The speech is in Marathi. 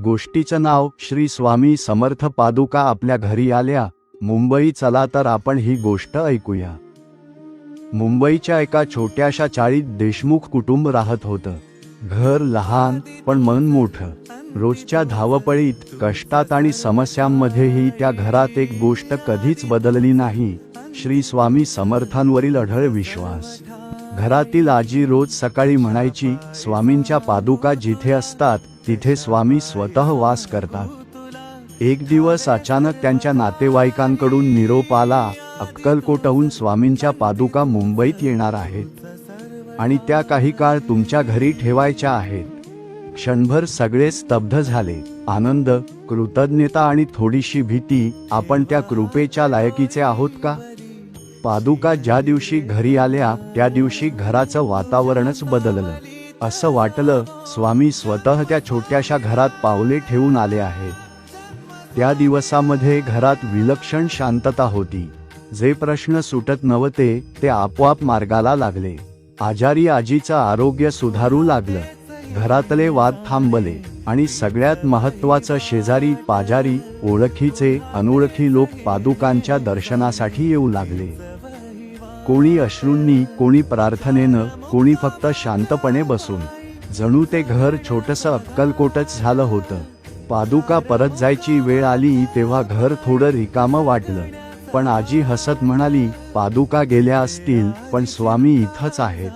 गोष्टीचं नाव श्री स्वामी समर्थ पादुका आपल्या घरी आल्या मुंबई. चला तर आपण ही गोष्ट ऐकूया. मुंबईच्या एका छोट्याशा चाळीत देशमुख कुटुंब राहत होतं. घर लहान पण मन मोठं. रोजच्या धावपळीत, कष्टात आणि समस्यांमध्येही त्या घरात एक गोष्ट कधीच बदलली नाही, श्री स्वामी समर्थांवरील अढळ विश्वास. घरातील आजी रोज सकाळी म्हणायची, स्वामींच्या पादुका जिथे असतात तिथे स्वामी स्वतः वास करतात. एक दिवस अचानक त्यांच्या नातेवाईकांकडून निरोप आला, अक्कलकोटहून स्वामींच्या पादुका मुंबईत येणार आहेत आणि त्या काही काळ तुमच्या घरी ठेवायच्या आहेत. क्षणभर सगळे स्तब्ध झाले. आनंद, कृतज्ञता आणि थोडीशी भीती. आपण त्या कृपेच्या लायकीचे आहोत का? पादुका ज्या दिवशी घरी आल्या त्या दिवशी घराचं वातावरणच बदललं. असं वाटलं स्वामी स्वतः त्या छोट्याशा घरात पावले ठेवून आले आहेत. त्या दिवसामध्ये घरात विलक्षण शांतता होती. जे प्रश्न सुटत नव्हते ते आपोआप मार्गाला लागले. आजारी आजीचं आरोग्य सुधारू लागलं. घरातले वाद थांबले आणि सगळ्यात महत्त्वाचं, शेजारी पाजारी, ओळखीचे अनोळखी लोक पादुकांच्या दर्शनासाठी येऊ लागले. कोणी अश्रूंनी, कोणी प्रार्थनेनं, कोणी फक्त शांतपणे बसून. जणू ते घर छोटंसं अक्कलकोटच झालं होतं. पादुका परत जायची वेळ आली तेव्हा घर थोडं रिकामं वाटलं. पण आजी हसत म्हणाली, पादुका गेल्या असतील पण स्वामी इथंच आहेत.